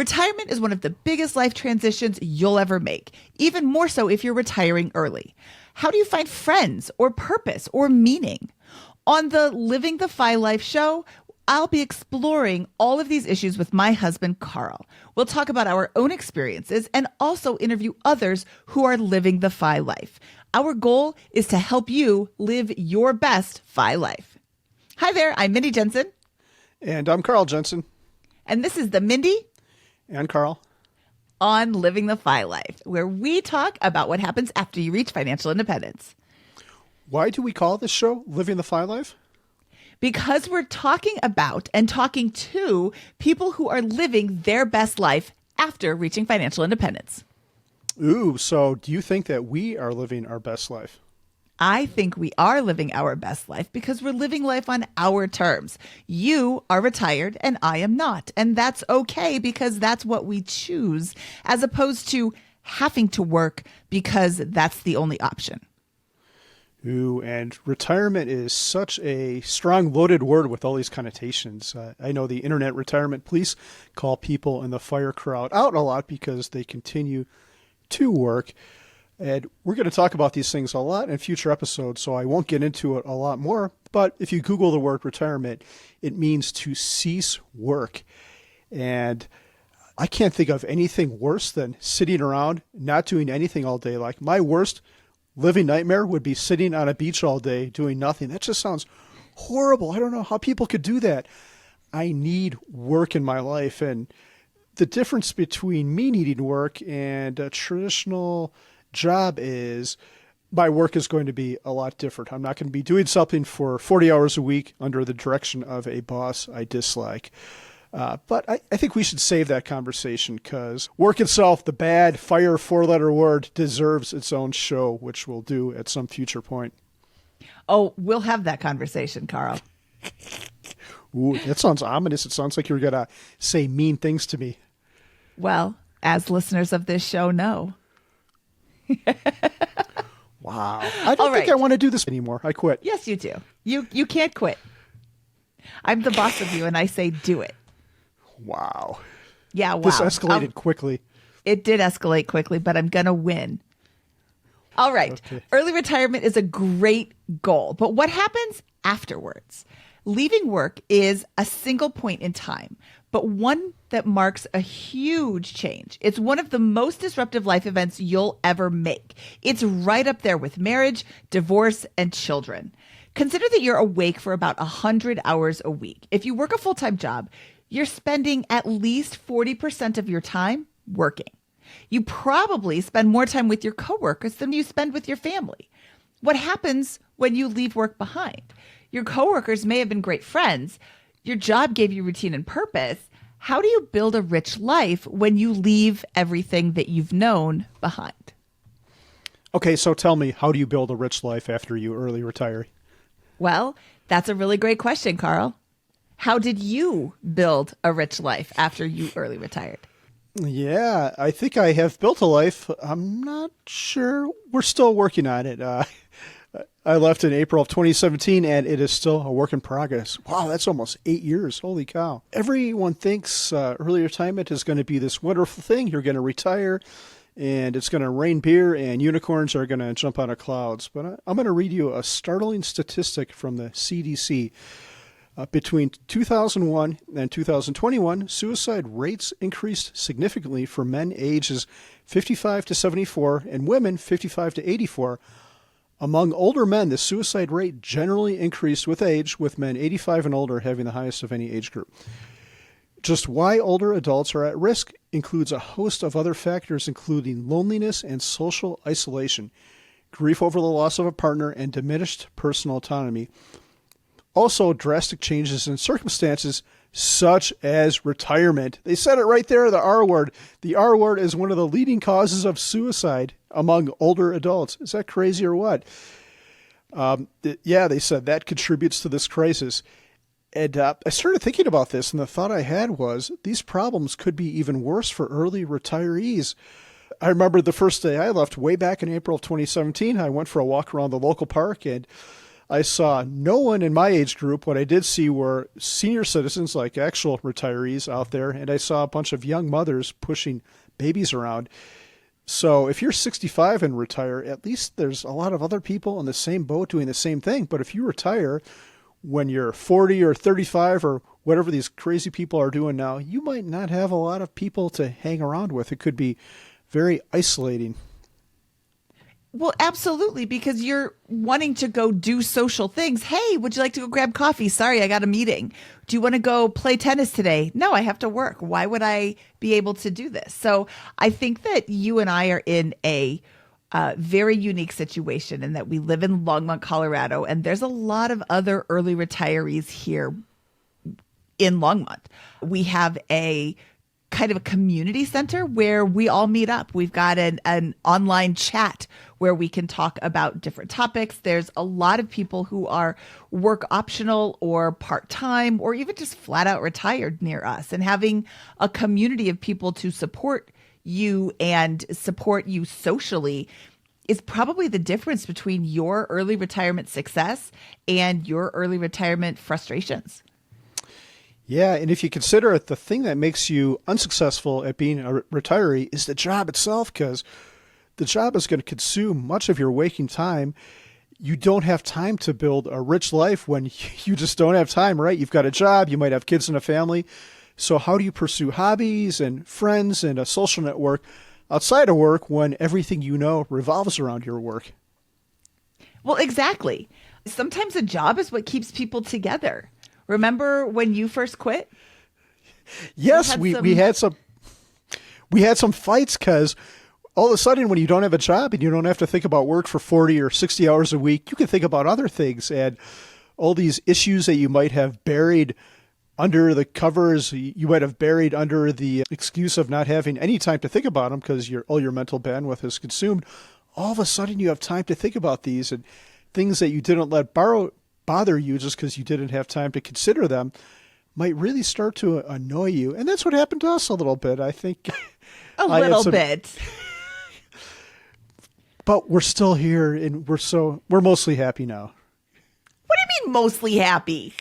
Retirement is one of the biggest life transitions you'll ever make, even more so if you're retiring early. How do you find friends or purpose or meaning? On the Living the Fi Life show, I'll be exploring all of these issues with my husband, Carl. We'll talk about our own experiences and also interview others who are living the Fi Life. Our goal is to help you live your best Fi Life. Hi there, I'm Mindy Jensen. And I'm Carl Jensen. And this is the Mindy and Carl on Living the Fi Life, where we talk about what happens after you reach financial independence. Why do we call this show Living the Fi Life? Because we're talking about and talking to people who are living their best life after reaching financial independence. Ooh, so do you think that we are living our best life? I think we are living our best life because we're living life on our terms. You are retired and I am not. And that's okay because that's what we choose, as opposed to having to work because that's the only option. Ooh, and retirement is such a strong, loaded word with all these connotations. I know the internet retirement police call people in the FIRE crowd out a lot because they continue to work. And we're going to talk about these things a lot in future episodes, so I won't get into it a lot more. But if you Google the word retirement, it means to cease work. And I can't think of anything worse than sitting around, not doing anything all day. Like my worst living nightmare would be sitting on a beach all day doing nothing. That just sounds horrible. I don't know how people could do that. I need work in my life. And the difference between me needing work and a traditional job is my work is going to be a lot different. I'm not going to be doing something for 40 hours a week under the direction of a boss I dislike. But I think we should save that conversation because work itself, the bad FIRE four-letter word, deserves its own show, which we'll do at some future point. Oh, we'll have that conversation, Carl. Ooh, that sounds ominous. It sounds like you're going to say mean things to me. Well, as listeners of this show know. Wow. I don't think I want to do this anymore. I quit. Yes, you do. You can't quit. I'm the boss of you and I say do it. Wow. Yeah, wow. This escalated quickly. It did escalate quickly, but I'm going to win. All right. Okay. Early retirement is a great goal, but what happens afterwards? Leaving work is a single point in time, but one that marks a huge change. It's one of the most disruptive life events you'll ever make. It's right up there with marriage, divorce, and children. Consider that you're awake for about 100 hours a week. If you work a full-time job, you're spending at least 40% of your time working. You probably spend more time with your coworkers than you spend with your family. What happens when you leave work behind? Your coworkers may have been great friends. Your job gave you routine and purpose. How do you build a rich life when you leave everything that you've known behind? Okay, so tell me, how do you build a rich life after you early retire? Well, that's a really great question, Carl. How did you build a rich life after you early retired? Yeah, I think I have built a life. I'm not sure. We're still working on it. I left in April of 2017, and it is still a work in progress. Wow, that's almost 8 years. Holy cow. Everyone thinks early retirement is going to be this wonderful thing. You're going to retire, and it's going to rain beer, and unicorns are going to jump out of clouds. But I'm going to read you a startling statistic from the CDC. Between 2001 and 2021, suicide rates increased significantly for men ages 55 to 74 and women 55 to 84. Among older men, the suicide rate generally increased with age, with men 85 and older having the highest of any age group. Just why older adults are at risk includes a host of other factors, including loneliness and social isolation, grief over the loss of a partner, and diminished personal autonomy. Also, drastic changes in circumstances such as retirement. They said it right there, the R word. The R word is one of the leading causes of suicide among older adults. Is that crazy or what? Yeah, they said that contributes to this crisis. And I started thinking about this, and the thought I had was these problems could be even worse for early retirees. I remember the first day I left way back in April of 2017, I went for a walk around the local park, and I saw no one in my age group. What I did see were senior citizens, like actual retirees out there, and I saw a bunch of young mothers pushing babies around. So if you're 65 and retire, at least there's a lot of other people in the same boat doing the same thing. But if you retire when you're 40 or 35 or whatever these crazy people are doing now, you might not have a lot of people to hang around with. It could be very isolating. Well, absolutely, because you're wanting to go do social things. Hey, would you like to go grab coffee? Sorry, I got a meeting. Do you want to go play tennis today? No, I have to work. Why would I be able to do this? So I think that you and I are in a very unique situation in that we live in Longmont, Colorado, and there's a lot of other early retirees here in Longmont. We have a kind of a community center where we all meet up. We've got an online chat where we can talk about different topics. There's a lot of people who are work optional or part-time or even just flat out retired near us, and having a community of people to support you and support you socially is probably the difference between your early retirement success and your early retirement frustrations. Yeah, and if you consider it, the thing that makes you unsuccessful at being a retiree is the job itself, because the job is going to consume much of your waking time. You don't have time to build a rich life when you just don't have time, right? You've got a job, you might have kids and a family. So how do you pursue hobbies and friends and a social network outside of work when everything you know revolves around your work? Well, exactly. Sometimes a job is what keeps people together. Remember when you first quit? Yes, we had some fights because all of a sudden when you don't have a job and you don't have to think about work for 40 or 60 hours a week, you can think about other things, and all these issues that you might have buried under the covers, you might have buried under the excuse of not having any time to think about them because all your mental bandwidth is consumed. All of a sudden you have time to think about these, and things that you didn't let bother you just because you didn't have time to consider them might really start to annoy you. And that's what happened to us a little bit, I think. A little bit. But we're still here, and we're mostly happy now. What do you mean mostly happy?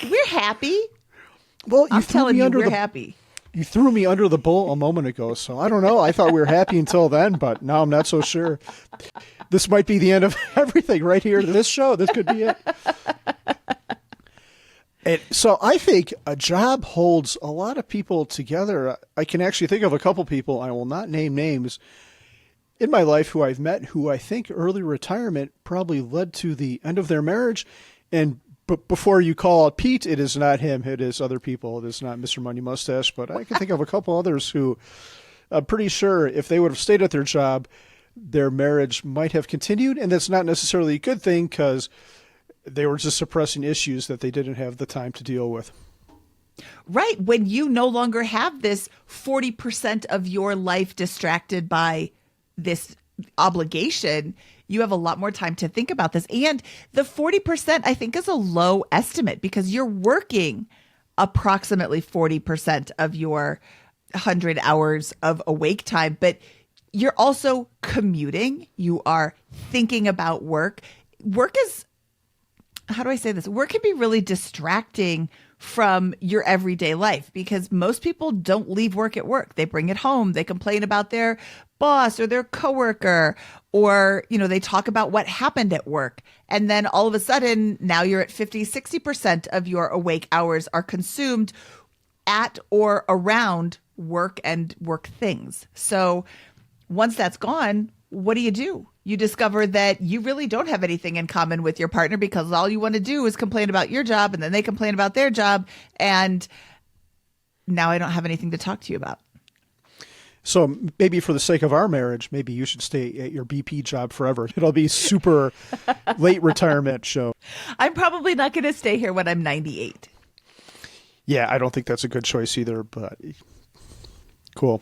We're happy. Well, I'm telling you, we're happy. You threw me under the bull a moment ago, so I don't know. I thought we were happy until then, but now I'm not so sure. This might be the end of everything right here. This show, this could be it. And so I think a job holds a lot of people together. I can actually think of a couple people, I will not name names, in my life who I've met who I think early retirement probably led to the end of their marriage. And before you call out Pete, it is not him. It is other people. It is not Mr. Money Mustache. But I can think of a couple others who I'm pretty sure if they would have stayed at their job, their marriage might have continued. And that's not necessarily a good thing because they were just suppressing issues that they didn't have the time to deal with. Right. When you no longer have this 40% of your life distracted by this obligation, you have a lot more time to think about this. And the 40% I think is a low estimate because you're working approximately 40% of your 100 hours of awake time, but you're also commuting. You are thinking about work. Work is, how do I say this? Work can be really distracting from your everyday life because most people don't leave work at work. They bring it home. They complain about their boss or their coworker, or, they talk about what happened at work. And then all of a sudden, now you're at 50, 60% of your awake hours are consumed at or around work and work things. So once that's gone, what do? You discover that you really don't have anything in common with your partner because all you want to do is complain about your job, and then they complain about their job. And now I don't have anything to talk to you about. So maybe for the sake of our marriage, maybe you should stay at your BP job forever. It'll be super late retirement show. I'm probably not going to stay here when I'm 98. Yeah, I don't think that's a good choice either, but cool.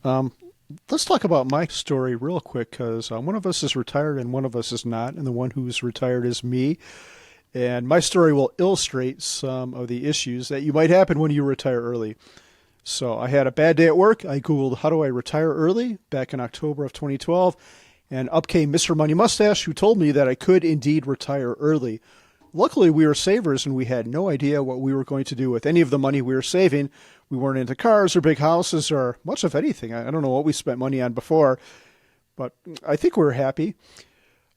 Let's talk about my story real quick because one of us is retired and one of us is not, and the one who's retired is me. And my story will illustrate some of the issues that you might happen when you retire early. So I had a bad day at work. I Googled, how do I retire early back in October of 2012, And up came Mr. Money Mustache, who told me that I could indeed retire early. Luckily, we were savers and we had no idea what we were going to do with any of the money we were saving. We weren't into cars or big houses or much of anything. I don't know what we spent money on before, but I think we were happy.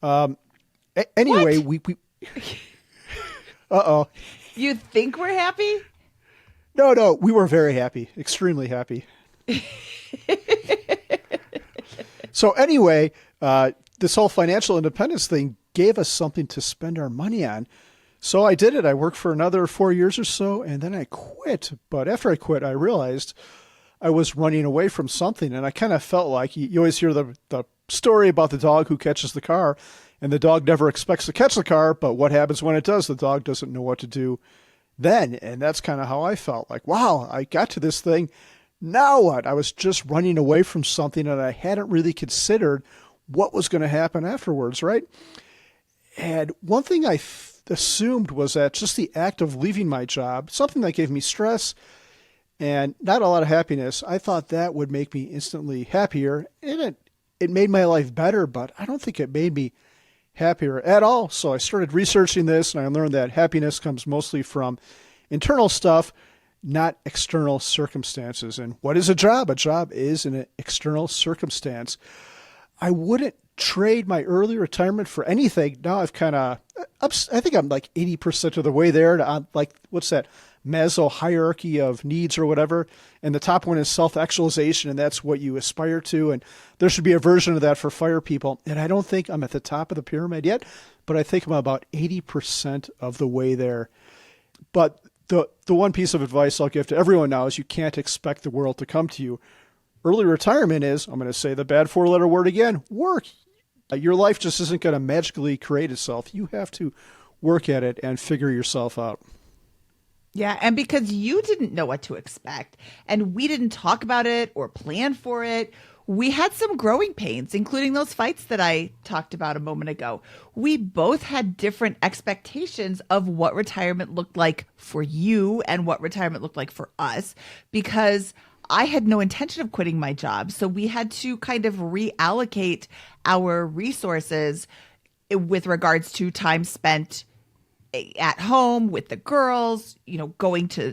Anyway, we uh-oh. You think we're happy? No, we were very happy, extremely happy. So anyway, this whole financial independence thing gave us something to spend our money on. So I did it. I worked for another 4 years or so, and then I quit. But after I quit, I realized I was running away from something, and I kind of felt like you always hear the story about the dog who catches the car, and the dog never expects to catch the car, but what happens when it does? The dog doesn't know what to do then. And that's kind of how I felt. Like, wow, I got to this thing. Now what? I was just running away from something, and I hadn't really considered what was going to happen afterwards, right? And one thing I assumed was that just the act of leaving my job, something that gave me stress and not a lot of happiness, I thought that would make me instantly happier. And it made my life better, but I don't think it made me happier at all. So I started researching this, and I learned that happiness comes mostly from internal stuff, not external circumstances. And what is a job? A job is an external circumstance. I wouldn't trade my early retirement for anything. Now I've I think I'm like 80% of the way there. I'm like, what's that? Maslow hierarchy of needs or whatever. And the top one is self-actualization, and that's what you aspire to. And there should be a version of that for fire people. And I don't think I'm at the top of the pyramid yet, but I think I'm about 80% of the way there. But the one piece of advice I'll give to everyone now is you can't expect the world to come to you. Early retirement is, I'm going to say the bad 4-letter word again, work. Your life just isn't going to magically create itself. You have to work at it and figure yourself out. Yeah, and because you didn't know what to expect, and we didn't talk about it or plan for it, we had some growing pains, including those fights that I talked about a moment ago. We both had different expectations of what retirement looked like for you and what retirement looked like for us, because I had no intention of quitting my job. So we had to kind of reallocate our resources with regards to time spent at home with the girls,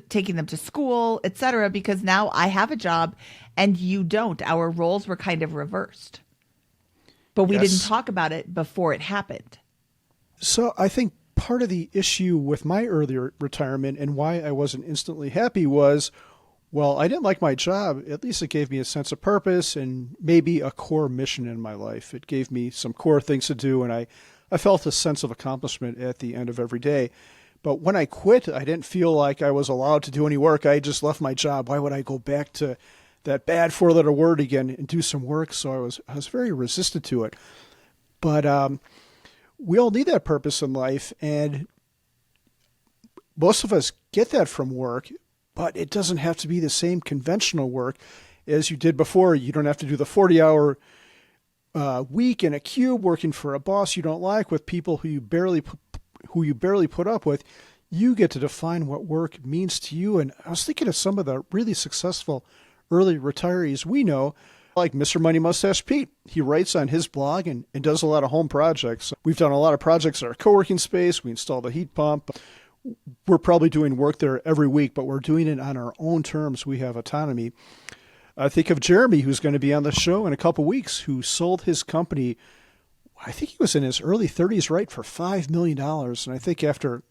taking them to school, etc. Because now I have a job and you don't. Our roles were kind of reversed. But we didn't talk about it before it happened. So I think part of the issue with my earlier retirement and why I wasn't instantly happy was, well, I didn't like my job. At least it gave me a sense of purpose and maybe a core mission in my life. It gave me some core things to do, and I felt a sense of accomplishment at the end of every day. But when I quit, I didn't feel like I was allowed to do any work. I just left my job. Why would I go back to that bad 4-letter word again and do some work? So I was very resistant to it. But we all need that purpose in life, and most of us get that from work, but it doesn't have to be the same conventional work as you did before. You don't have to do the 40-hour week in a cube working for a boss you don't like with people who you barely put up with. You get to define what work means to you. And I was thinking of some of the really successful early retirees we know, like Mr. Money Mustache Pete. He writes on his blog and does a lot of home projects. We've done a lot of projects at our co-working space. We installed a heat pump. We're probably doing work there every week, but we're doing it on our own terms. We have autonomy. I think of Jeremy, who's going to be on the show in a couple weeks, who sold his company. I think he was in his early 30s, right, for $5 million. And I think after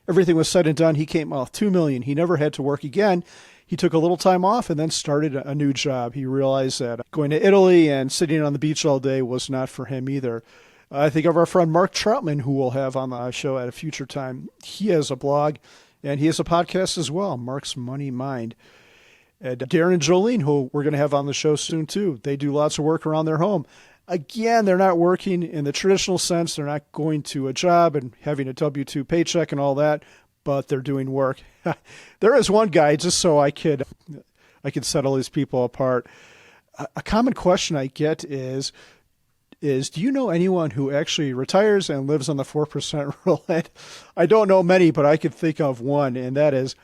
everything was said and done, he came off $2 million. He never had to work again. He took a little time off and then started a new job. He realized that going to Italy and sitting on the beach all day was not for him either. I think of our friend Mark Troutman, who we'll have on the show at a future time. He has a blog and he has a podcast as well, Mark's Money Mind. And Darren and Jolene, who we're going to have on the show soon too, they do lots of work around their home. Again, they're not working in the traditional sense. They're not going to a job and having a W-2 paycheck and all that, but they're doing work. There is one guy, just so I could settle these people apart. A common question I get is do you know anyone who actually retires and lives on the 4% rule? And I don't know many, but I could think of one, and that is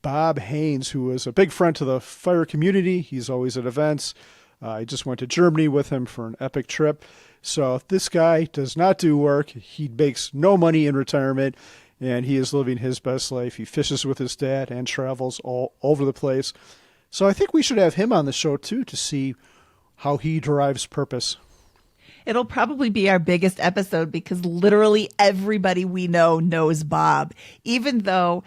Bob Haynes, who is a big friend to the fire community. He's always at events. I just went to Germany with him for an epic trip. So this guy does not do work. He makes no money in retirement, and he is living his best life. He fishes with his dad and travels all over the place. So I think we should have him on the show, too, to see how he derives purpose. It'll probably be our biggest episode because literally everybody we know knows Bob, even though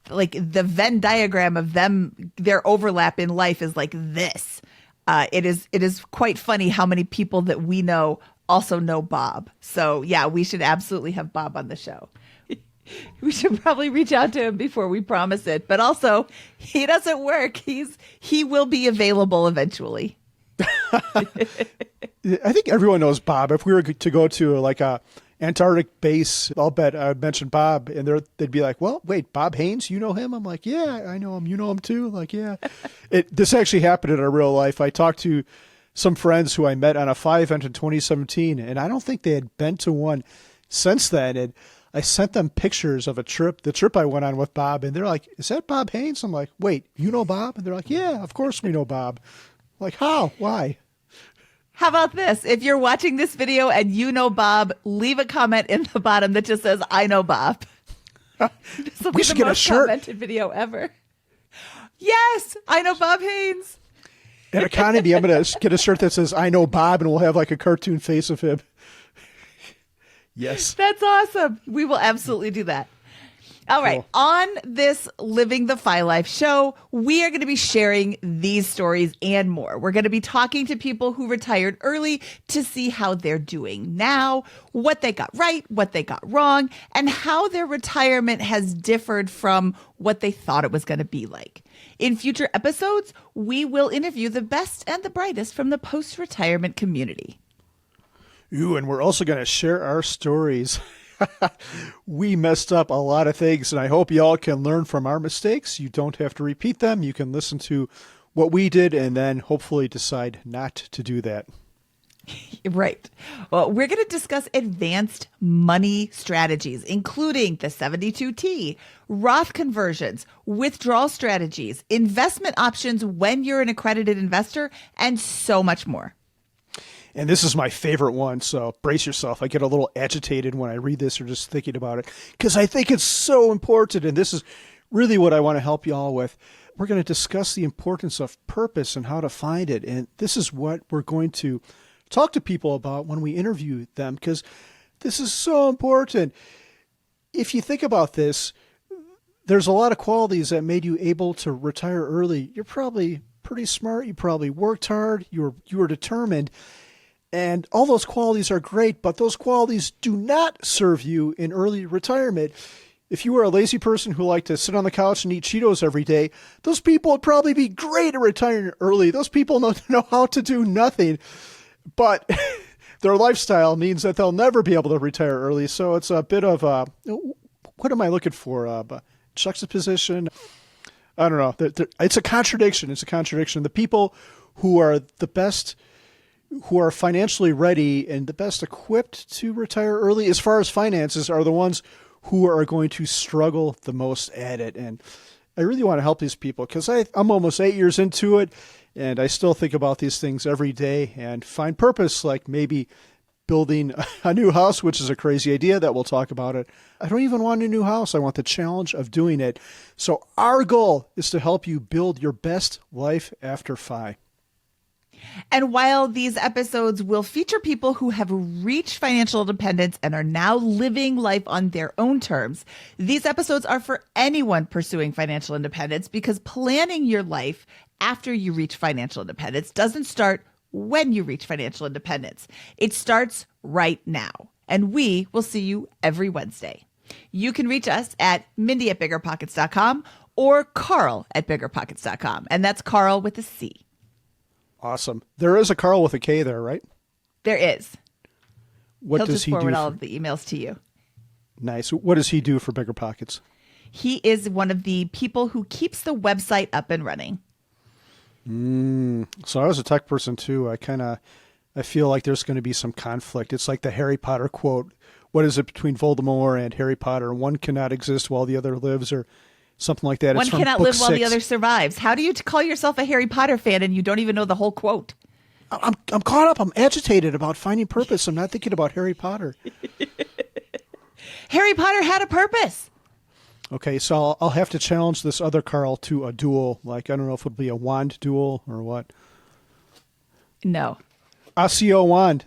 like the Venn diagram of them, their overlap in life is like this. It is quite funny how many people that we know also know Bob. So yeah, we should absolutely have Bob on the show. We should probably reach out to him before we promise it. But also, he doesn't work. He will be available eventually. I think everyone knows Bob. If we were to go to like a Antarctic base, I'll bet I would mention Bob, and they'd be like, "Well, wait, Bob Haynes, you know him?" I'm like, "Yeah, I know him. You know him too?" Like, yeah. This actually happened in our real life. I talked to some friends who I met on a FI event in 2017, and I don't think they had been to one since then. And I sent them pictures of the trip I went on with Bob, and they're like, "Is that Bob Haynes?" I'm like, "Wait, you know Bob?" And they're like, "Yeah, of course we know Bob." I'm like, how? Why? How about this? If you're watching this video and you know Bob, leave a comment in the bottom that just says, "I know Bob." This will We be should the get a most shirt. commented video ever. Yes, I know Bob Haynes. At Economy, I'm going to get a shirt that says, "I know Bob," and we'll have like a cartoon face of him. Yes. That's awesome. We will absolutely do that. All right. Cool. On this Living the Fi Life show, we are going to be sharing these stories and more. We're going to be talking to people who retired early to see how they're doing now, what they got right, what they got wrong, and how their retirement has differed from what they thought it was going to be like. In future episodes, we will interview the best and the brightest from the post-retirement community. Ooh, and we're also going to share our stories. We messed up a lot of things, and I hope y'all can learn from our mistakes. You don't have to repeat them. You can listen to what we did and then hopefully decide not to do that. Right. Well, we're going to discuss advanced money strategies, including the 72T, Roth conversions, withdrawal strategies, investment options when you're an accredited investor, and so much more. And this is my favorite one, so brace yourself. I get a little agitated when I read this or just thinking about it because I think it's so important, and this is really what I want to help you all with. We're going to discuss the importance of purpose and how to find it, and this is what we're going to talk to people about when we interview them because this is so important. If you think about this, there's a lot of qualities that made you able to retire early. You're probably pretty smart. You probably worked hard. You were determined. And all those qualities are great, but those qualities do not serve you in early retirement. If you were a lazy person who liked to sit on the couch and eat Cheetos every day, those people would probably be great at retiring early. Those people know how to do nothing, but their lifestyle means that they'll never be able to retire early. So it's a bit of a, what am I looking for? Juxtaposition? I don't know. It's a contradiction. It's a contradiction. The people who are the best, who are financially ready and the best equipped to retire early as far as finances are the ones who are going to struggle the most at it. And I really want to help these people because I'm almost 8 years into it and I still think about these things every day and find purpose, like maybe building a new house, which is a crazy idea that we'll talk about it. I don't even want a new house. I want the challenge of doing it. So our goal is to help you build your best life after FI. And while these episodes will feature people who have reached financial independence and are now living life on their own terms, these episodes are for anyone pursuing financial independence because planning your life after you reach financial independence doesn't start when you reach financial independence. It starts right now. And we will see you every Wednesday. You can reach us at Mindy@BiggerPockets.com or Carl at BiggerPockets.com. And that's Carl with a C. Awesome. There is a Carl with a K there, right? There is. What He'll does just he do? forward all of the emails to you. Nice. What does he do for BiggerPockets? He is one of the people who keeps the website up and running. So I was a tech person too. I feel like there's going to be some conflict. It's like the Harry Potter quote. What is it between Voldemort and Harry Potter? One cannot exist while the other lives, or something like that. One it's from cannot book live while the 6. other survives. How do you call yourself a Harry Potter fan and you don't even know the whole quote? I'm caught up. I'm agitated about finding purpose. I'm not thinking about Harry Potter. Harry Potter had a purpose. Okay, so I'll have to challenge this other Carl to a duel. Like, I don't know if it would be a wand duel or what. No. Accio wand.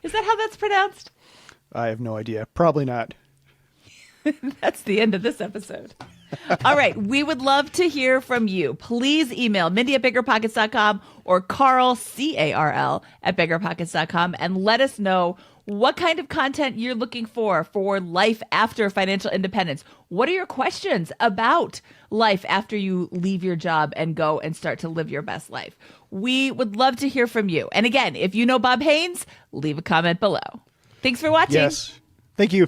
Is that how that's pronounced? I have no idea. Probably not. That's the end of this episode. All right. We would love to hear from you. Please email Mindy at BiggerPockets.com or Carl, Carl, at BiggerPockets.com and let us know what kind of content you're looking for life after financial independence. What are your questions about life after you leave your job and go and start to live your best life? We would love to hear from you. And again, if you know Bob Haynes, leave a comment below. Thanks for watching. Yes. Thank you.